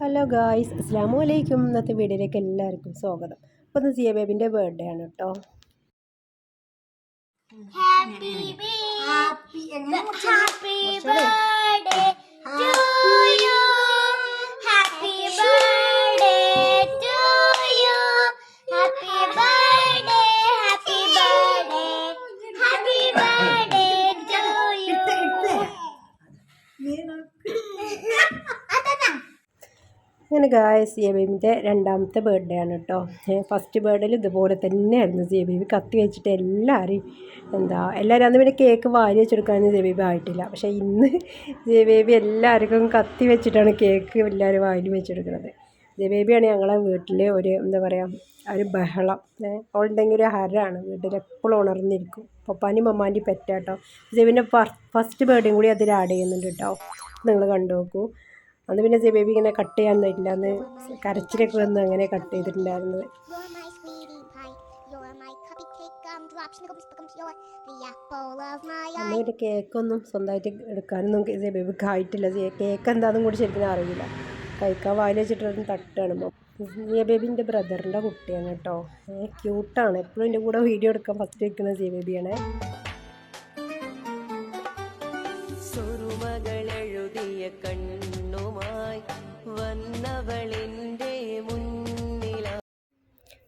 Hello guys, അസ്സലാമു അലൈക്കും. ഇന്നത്തെ വീഡിയോയിലേക്ക് എല്ലാവർക്കും സ്വാഗതം. അപ്പോൾ ഇന്ന് സിയ ബേബിൻ്റെ ബർത്ത്ഡേ ആണ് കേട്ടോ. Happy birthday to you. Happy birthday to you. Happy birthday, happy birthday, happy birthday to you. അങ്ങനെ ഗായ്സ്, സിയ ബേബിൻ്റെ രണ്ടാമത്തെ ബർത്ത്ഡേ ആണ് കേട്ടോ. ഫസ്റ്റ് ബർത്ത്ഡേയിൽ ഇതുപോലെ തന്നെയായിരുന്നു. സിയ ബേബി കത്തി വെച്ചിട്ട് എല്ലാവരും അന്ന് പിന്നെ കേക്ക് വാരി വെച്ചെടുക്കാനൊന്നും സിയ ബേബി ആയിട്ടില്ല. പക്ഷേ ഇന്ന് സിയ ബേബി എല്ലാവർക്കും കത്തി വെച്ചിട്ടാണ് കേക്ക് എല്ലാവരും വാരി വെച്ചെടുക്കുന്നത്. സിയ ബേബിയാണ് ഞങ്ങളെ വീട്ടിൽ ഒരു ബഹളം. അവളുണ്ടെങ്കിൽ ഒരു ഹരമാണ് വീട്ടിൽ, എപ്പോഴും ഉണർന്നിരിക്കും. പപ്പാൻ്റെയും മമ്മാൻ്റെയും പെറ്റാട്ടോ. സിയ ബേബിൻ്റെ ഫസ്റ്റ് ബർത്ത്ഡേയും കൂടി അതിൽ ആഡ് ചെയ്യുന്നുണ്ട് കേട്ടോ. നിങ്ങൾ കണ്ടു നോക്കൂ. അന്ന് പിന്നെ സിയ ബേബി ഇങ്ങനെ കട്ട് ചെയ്യാൻ പറ്റില്ല. അന്ന് കരച്ചിലൊക്കെ വന്ന് അങ്ങനെ കട്ട് ചെയ്തിട്ടുണ്ടായിരുന്നത്. അന്ന് പിന്നെ കേക്കൊന്നും സ്വന്തമായിട്ട് എടുക്കാനൊന്നും സിയ ബേബിക്ക് ആയിട്ടില്ല. കേക്ക് എന്താണെന്നും കൂടി ശരിക്കും അറിയില്ല. കഴിക്കാൻ വായിൽ വെച്ചിട്ടൊന്നും തട്ടാണ്. സിയ ബേബിൻ്റെ ബ്രദറിൻ്റെ കുട്ടിയാണ് കേട്ടോ. ക്യൂട്ടാണ്. എപ്പോഴും എൻ്റെ കൂടെ വീഡിയോ എടുക്കാൻ ഫസ്റ്റ് വയ്ക്കുന്ന സിയ ബേബിയാണ്.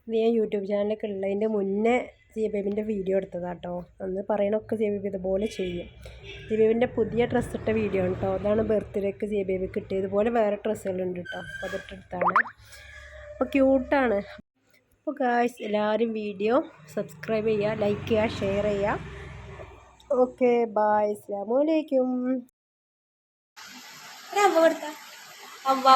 ഇത് ഞാൻ യൂട്യൂബ് ചാനലൊക്കെ ഉള്ളതിൻ്റെ മുന്നേ സിയ ബേബിൻ്റെ വീഡിയോ എടുത്തതാട്ടോ. അന്ന് പറയണൊക്കെ സിയ ബേബി ഇതുപോലെ ചെയ്യും. സിയ ബേബിൻ്റെ പുതിയ ഡ്രസ്സ് ഇട്ട വീഡിയോ ആണ് കേട്ടോ. അതാണ് ബർത്ത്ഡേക്ക് സിയ ബേബി കിട്ടിയത്. ഇതുപോലെ വേറെ ഡ്രസ്സുകളുണ്ട് കേട്ടോ. അപ്പോൾ അതിട്ടെടുത്താണ്. അപ്പോൾ ക്യൂട്ടാണ്. അപ്പോൾ ഗായ്സ്, എല്ലാവരും വീഡിയോ സബ്സ്ക്രൈബ് ചെയ്യുക, ലൈക്ക് ചെയ്യുക, ഷെയർ ചെയ്യുക. ഓക്കെ, ബൈ, അസ്സലാമു അലൈക്കും. അവ